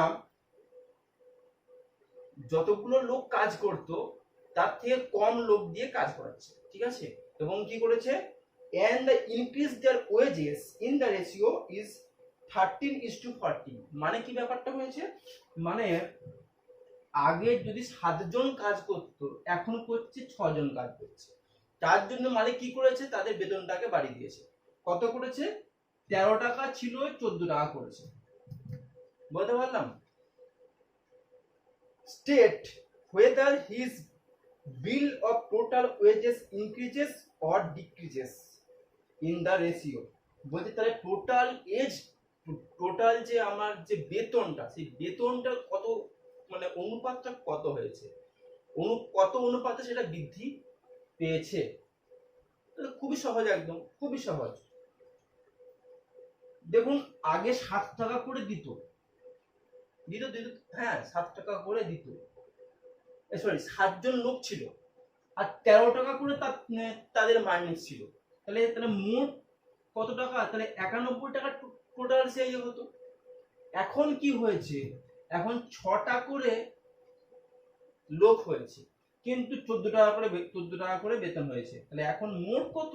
যতগুলো লোক কাজ করত তার থেকে কম লোক দিয়ে কাজ করাচ্ছে। ঠিক আছে, এবং কি করেছে and the increase their wages in the ratio is 13:40। মানে কি ব্যাপারটা হয়েছে, মানে আগে যদি 7 জন কাজ করত, এখন করছে 6 জন কাজ করছে। তার জন্য মালিক কি করেছে, তাদের বেতনটাকে বাড়িয়ে দিয়েছে। কত করেছে, 13 টাকা ছিল 14 টাকা করেছে। বলতে পারলাম। State whether his bill of total wages increases or decreases in the ratio। বলতে তাহলে টোটাল যে আমার যে বেতনটা, সেই বেতনটা কত, মানে অনুপাতটা কত হয়েছে, কত অনুপাতে সেটা বৃদ্ধি পেয়েছে। খুবই সহজ, একদম খুবই সহজ। দেখুন আগে 7 টাকা করে দিত, হ্যাঁ 7 টাকা করে দিত, সরি 7 জন লোক ছিল আর 13 টাকা করে তাদের মাইনে ছিল। তাহলে মোট কত টাকা, তাহলে 91 টাকা টোটাল সেই হতো। এখন কি হয়েছে, এখন 6টা করে লোক হয়েছে, কিন্তু 14 টাকা করে বেতন হয়েছে। তাহলে এখন মোট কত,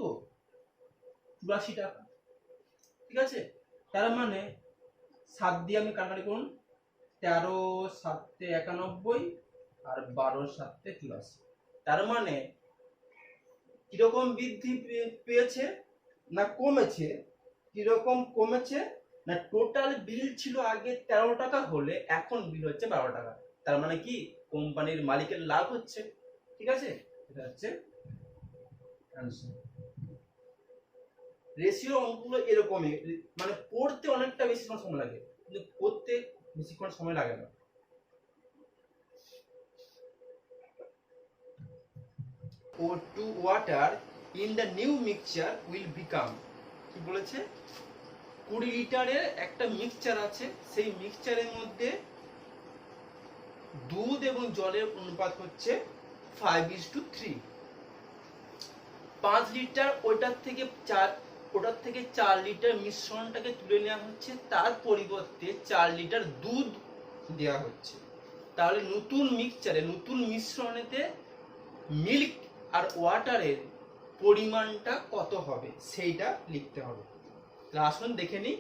84 টাকা। ঠিক আছে, তার মানে 7 দিয়ে আমি কাটাকাটি করুন, 13 7 91 আর 12 7 84। তার মানে কিরকম বৃদ্ধি পেয়েছে না কমেছে, কিরকম কমেছে না টোটাল বিল ছিল আগে 13 টাকা হলে এখন বিল হচ্ছে 12 টাকা। তার মানে কি কোম্পানির মালিকের লাভ হচ্ছে। ঠিক আছে, এটা হচ্ছে आंसर। রেশিও অঙ্কগুলো এরকমই, মানে পড়তে অনেকটা বেশিক্ষণ সময় লাগে কিন্তু করতে বেশিক্ষণ সময় লাগে না। or to water in the new mixture will become, কি বলেছে 20 লিটারের একটা মিক্সচার আছে, সেই মিক্সচারের মধ্যে দুধ এবং জলের অনুপাত হচ্ছে 5:3। 5 লিটার ওটার থেকে 4 লিটার মিশ্রণটাকে তুলে নেওয়া হচ্ছে, তার পরিবর্তে 4 লিটার দুধ দেওয়া হচ্ছে। তাহলে নতুন মিক্সচারে, নতুন মিশ্রণেতে মিল্ক আর ওয়াটারের পরিমাণটা কত হবে সেইটা লিখতে হবে। আসুন দেখে নিই।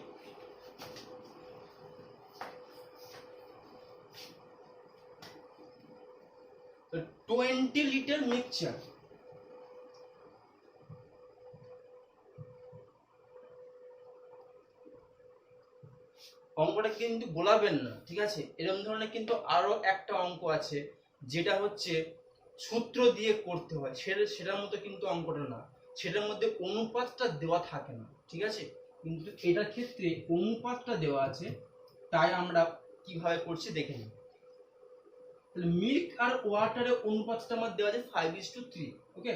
তো 20 লিটার মিক্সচার, অঙ্কটা কিন্তু গোলাবেন না। ঠিক আছে, এরকম ধরনের কিন্তু আরো একটা অঙ্ক আছে যেটা হচ্ছে সূত্র দিয়ে করতে হয়, সেটার মতো কিন্তু অঙ্কটা না, সেটার মধ্যে অনুপাতটা দেওয়া থাকে না। ঠিক আছে, কিন্তু এটার ক্ষেত্রে অনুপাতটা দেওয়া আছে, তাই আমরা কিভাবে করছি দেখে নিই। তাহলে মিল্ক আর ওয়াটারের অনুপাতটা আমার দেওয়া আছে 5:3। ওকে,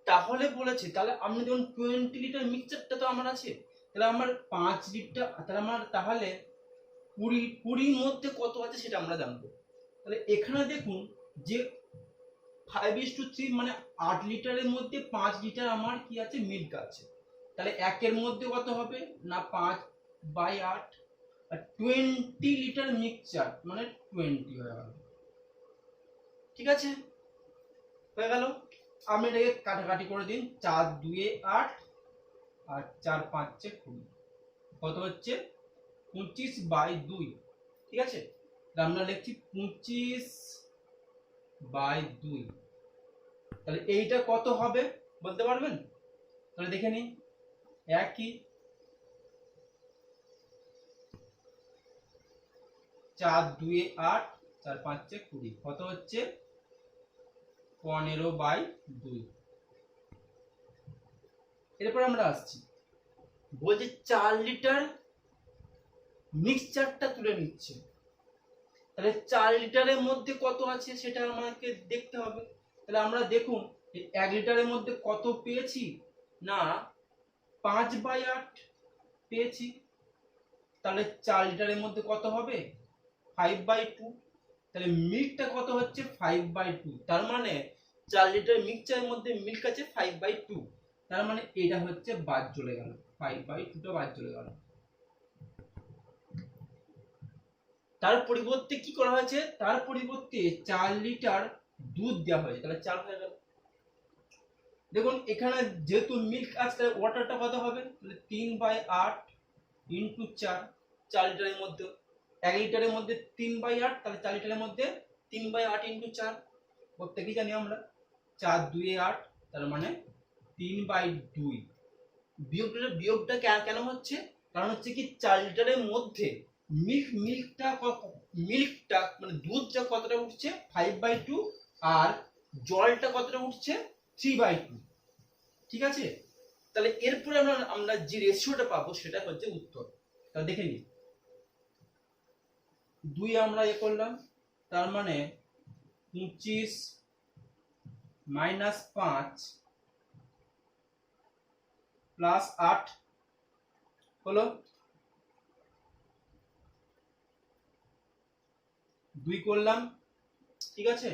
তাহলে বলেছি, তাহলে আমি যখন 20 লিটার মিক্সচারটা তো আমার আছে, তাহলে আমার 5 লিটার, তাহলে আমার তাহলে 20 মধ্যে কত আছে সেটা আমরা জানবো। তাহলে এখানে দেখুন যে 5:3 মানে 8 লিটারের মধ্যে 5 লিটার আমার কি আছে, মিল্ক আছে। তাহলে 1 এর মধ্যে কত হবে না 5/8, আর 20 লিটার মিক্সচার মানে 20 হয়ে গেল। ঠিক আছে, হয়ে গেল। আমি এটাকে কাটাকাটি করে দিন, 4 2 8 আর 4 5 20, কত হচ্ছে 25/2। ঠিক আছে, আমরা লিখছি 25/2। তাহলে এইটা কত হবে বলতে পারবেন? তাহলে দেখে নিন, একই 4 2 8 4 5 20, কত হচ্ছে 15/2। এরপর আমরা আসছি, বলছে 4 লিটার মিক্সচারটা তুলে নিচ্ছে। তাহলে 4 লিটারের মধ্যে কত আছে সেটা আমাকে দেখতে হবে। তাহলে আমরা দেখুন 1 লিটারের মধ্যে কত পেয়েছি না 5/8 পেয়েছি। তাহলে 4 লিটারের মধ্যে কত হবে 5/2। তাহলে মিল্কটা কত হচ্ছে 5/2। তার মানে 4 লিটার মিক্সচারের মধ্যে মিল্ক আছে 5/2। তার মানে এটা হচ্ছে বাদ চলে গেল, 5/2টা বাদ চলে গেল। তার পরিবর্তে কি করা হয়েছে, তার পরিবর্তে 4 লিটার দুধ দেওয়া হয়েছে, তাহলে 4 হয়ে গেল। দেখুন এখানে যেহেতু মিল্ক আছে ওয়াটারটা কত হবে, তাহলে 3/8 ইন্টু 4, 4 লিটারের মধ্যে 1 লিটারের মধ্যে 3/8, তাহলে 4 লিটারের মধ্যে 3/8 ইন্টু 4, প্রত্যেকেই জানি আমরা 4 2 8, তার মানে 3/2। বিয়োগটা কেন হচ্ছে, কারণ হচ্ছে কি 4 লিটারের মধ্যে মিল্কটা মানে দুধটা কতটা উঠছে 5/2, আর জলটা কতটা উঠছে 3/2। ঠিক আছে, তাহলে এরপরে আমরা যে রেশিওটা পাবো সেটা হচ্ছে উত্তর। তাহলে দেখে নিই, 2 আমরা করলাম, তার মানে 25 - 5 প্লাস 8 হলো 2 করলাম। ঠিক আছে,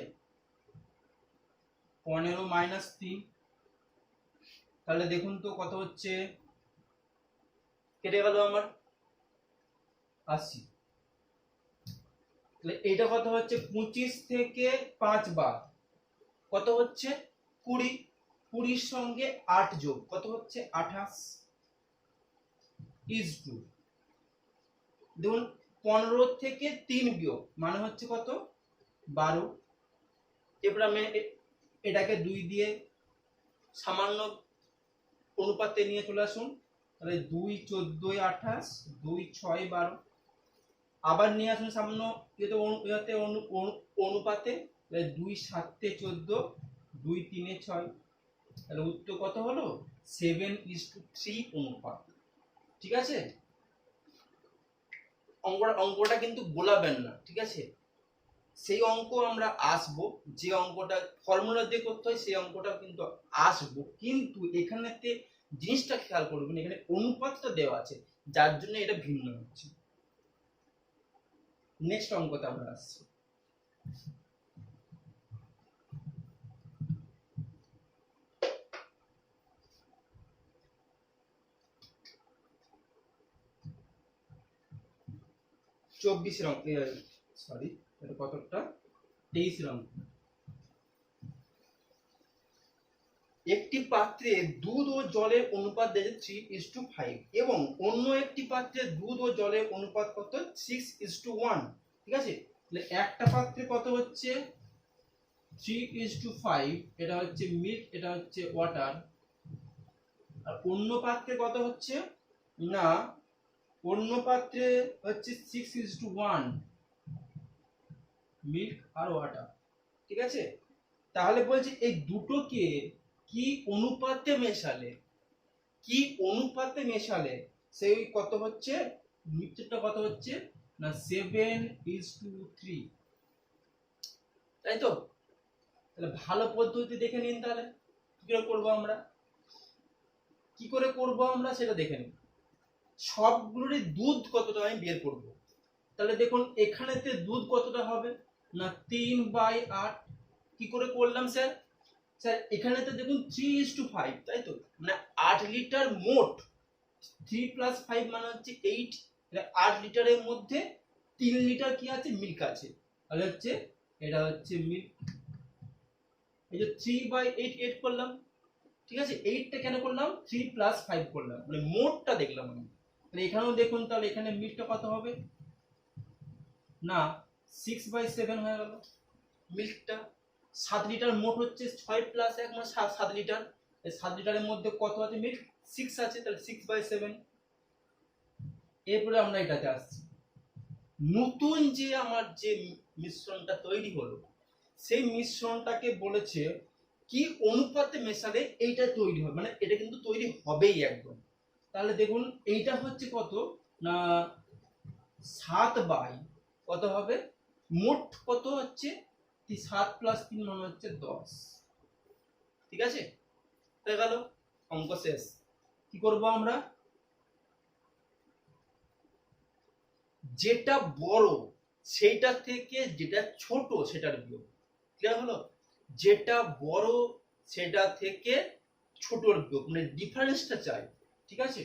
15 - 3, তাহলে দেখুন তো কত হচ্ছে, কেটে গেল আমার 80। তাহলে এইটা কত হচ্ছে 25 থেকে 5 বার কত হচ্ছে 20, 20 সঙ্গে 8 যোগ কত হচ্ছে 28 ইজ টু, দেখুন 15 থেকে 3 বিয়োগ মানে হচ্ছে কত 12। এরপর আমি এটাকে 2 দিয়ে সামান্য অনুপাতে নিয়ে চলে আসুন, তাহলে 2 14 28, 2 6 12, আবার নিয়ে আসুন সামান্য অনুপাতে, 2 7 14, 2 3 6, তাহলে উত্তর কত হলো 7:3 অনুপাত। ঠিক আছে, অঙ্কটা কিন্তু গোলাবেন না। ঠিক আছে, সেই অঙ্ক আমরা আসবো, যে অঙ্কটা ফর্মুলা দিয়ে করতে হয় সেই অঙ্কটা কিন্তু আসবো, কিন্তু এখানেতে জিনিসটা খেয়াল করবেন, এখানে অনুপাতটা দেওয়া আছে যার জন্য এটা ভিন্ন হচ্ছে। নেক্সট অঙ্কতে আমরা আসছি, চব্বিশের অঙ্ক, সরি এটা কতটা 23 অঙ্ক। একটি পাত্রে দুধ ও জলের অনুপাত দিয়েছে 3:5 এবং অন্য একটি পাত্রে দুধ ও জলের অনুপাত কত 6:1। ঠিক আছে, তাহলে একটা পাত্রে কত হচ্ছে 3:5, এটা হচ্ছে মিল্ক, এটা হচ্ছে ওয়াটার, আর অন্য পাত্রে কত হচ্ছে না অন্য পাত্রে হচ্ছে 6:1 মিল্ক আর ওয়াটার। ঠিক আছে, তাহলে বলছি এই দুটোকে কি অনুপাতে সেই কত হচ্ছে মিক্সচারটা কত হচ্ছে না 7:3, তাই তো? তাহলে ভালো পদ্ধতি দেখে নিন, তাহলে কি করে করব আমরা সেটা দেখে নিন। সবগুলোরই দুধ কতটা আমি বের করব। তাহলে দেখুন এখানেতে দুধ কতটা হবে না 3/8। কি করে করলাম স্যার, স্যার এখানে তো দেখুন 3:5, তাই তো, মানে 8 লিটার মোট, 3 + 5 মানে হচ্ছে 8, 8 লিটারের মধ্যে 3 লিটার কি আছে, মিল্ক আছে। তাহলে হচ্ছে এটা হচ্ছে মিল্ক। এই যে 3/8 8 করলাম, ঠিক আছে, 8টা কেন করলাম, 3 + 5 করলাম, মানে মোটটা দেখলাম আমি। তাহলে এখানেও দেখুন, তাহলে এখানে মিল্কটা কত হবে না, 6/7 হয়ে গেল মিল্কটা। 7 লিটার মোট হচ্ছে, 6 + 1 মানে 7 লিটার। এই 7 লিটারের মধ্যে কত আছে, মিল্ক 6 আছে, তাহলে 6/7। এরপরে আমরা এটাতে আসছি, নতুন যে আমার যে মিশ্রণটা তৈরি হলো, সেই মিশ্রণটাকে বলেছে কি অনুপাতে মেশালে এইটা তৈরি হবে, মানে এটা কিন্তু তৈরি হবেই একদম। তাহলে দেখুন এইটা হচ্ছে কত না, 7 বাই কত হবে, মোট কত হচ্ছে 7 + 3 মানে হচ্ছে 10। ঠিক আছে, হয়ে গেল, অঙ্ক শেষ। কি করব আমরা, যেটা বড় সেইটা থেকে যেটা ছোট সেটার বিয়োগ। ক্লিয়ার হলো, যেটা বড় সেটা থেকে ছোটর বিয়োগ, মানে ডিফারেন্সটা চাই। ঠিক আছে,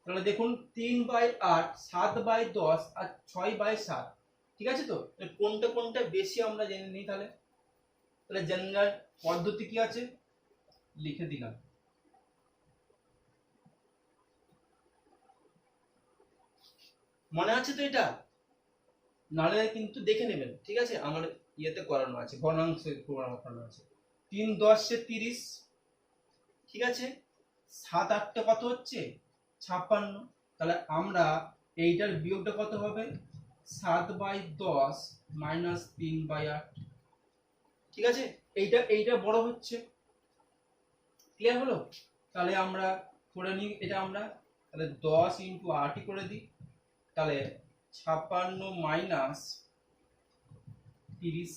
তাহলে দেখুন 3/8, 7/10 আর 6/7। ঠিক আছে, তো কোনটা কোনটা বেশি আমরা জেনে নিই। তাহলে তাহলে জেনারেল পদ্ধতি কি আছে, লিখে দিলাম। মনে আছে তো এটা, নাহলে কিন্তু দেখে নেবেন। ঠিক আছে, আমার ইয়েতে করানো আছে, ভগ্নাংশে করানো আছে। 3 × 10 = 30। ঠিক আছে, 7 8 কত হচ্ছে 56। তাহলে আমরা এইটার বিয়োগটা কত হবে, 7/10 - 3/8। ঠিক আছে, এইটা বড় হচ্ছে। ক্লিয়ার হলো, তাহলে আমরা করে নিই এটা আমরা, তাহলে 10 × 8 করে দিই, তাহলে 56 - 30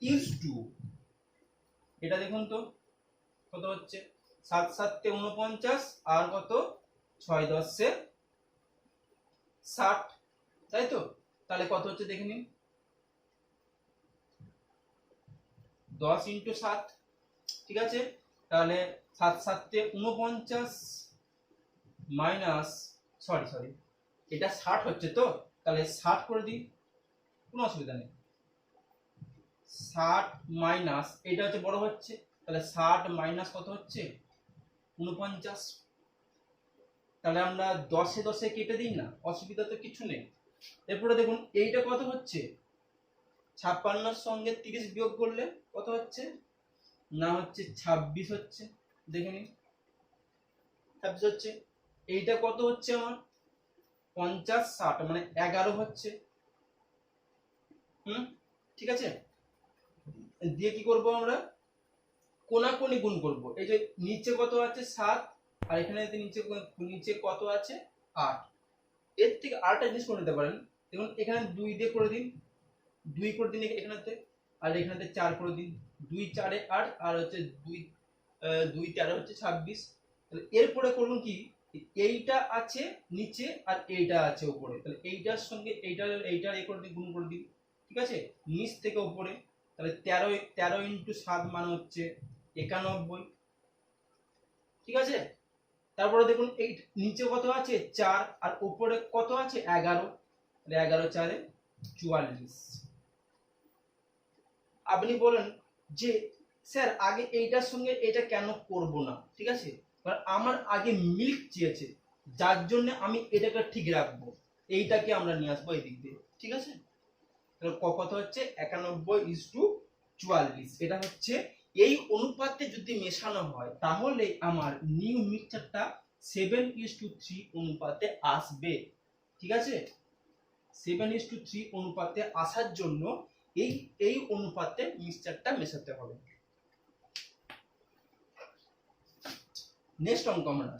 ইজ টু, এটা দেখুন তো কত হচ্ছে, 7 7 = 49 আর কত 6 10 = 60, তাই তো। তাহলে কত হচ্ছে দেখে নিন, 10 × 7। ঠিক আছে, তাহলে 7 7 = 49 মাইনাস, সরি এটা 60 হচ্ছে তো, তাহলে 60 করে দিই, কোনো অসুবিধা নেই। 60 মাইনাস এটা হচ্ছে বড় হচ্ছে, তাহলে 60 মাইনাস কত হচ্ছে 49। তাহলে আমরা 10 এ 10 এ কেটে দিই না, অসুবিধা তো কিছু নেই। এরপরে দেখুন এইটা কত হচ্ছে, 56 সঙ্গে 30 বিয়োগ করলে কত হচ্ছে না, হচ্ছে 26 হচ্ছে। দেখে নিন 26 হচ্ছে। এইটা কত হচ্ছে আমার 50 60 মানে 11 হচ্ছে। ঠিক আছে, দিয়ে কি করব আমরা, কোনাকুনি গুণ করব। এই যে নিচে কত আছে 7 আর এখানে নিচে কত আছে 8, এর থেকে আরেকটা জিনিস করে নিতে পারেন। দেখুন এখানে 2 দিয়ে করে দিন, 2 করে দিন এখানেতে, আর এখানেতে 4 করে দিন। 2 4 এ 8 আর হচ্ছে 2 2 13 হচ্ছে 26। তাহলে এরপরে করুন কি, এইটা আছে নিচে আর এইটা আছে উপরে, তাহলে এইটার সঙ্গে এইটার এ করে দিন, গুণ করে দিন। ঠিক আছে, নিচ থেকে উপরে, তাহলে 13 × 7 মানে হচ্ছে 91। ঠিক আছে, তারপরে দেখুন এই নিচে কত আছে 4 আর উপরে কত আছে 11, তাহলে 11 4 = 44। আপনি বলেন যে স্যার আগে এইটার সঙ্গে এটা কেন করব না। ঠিক আছে, কারণ আমার আগে মিল্ক চেয়েছে, যার জন্য আমি এটাকে ঠিক রাখবো, এইটাকে আমরা নিয়ে আসবো এই দিক দিয়ে। ঠিক আছে, তাহলে কত হচ্ছে 91:44। এটা হচ্ছে এই অনুপাতে যদি মেশানো হয় তাহলে আমার নিউ মিক্সচারটা 7:3 অনুপাতে আসবে। ঠিক আছে, 7:3 অনুপাতে আসার জন্য এই অনুপাতে মিক্সচারটা মেশাতে হবে। নেক্সট অঙ্ক আমরা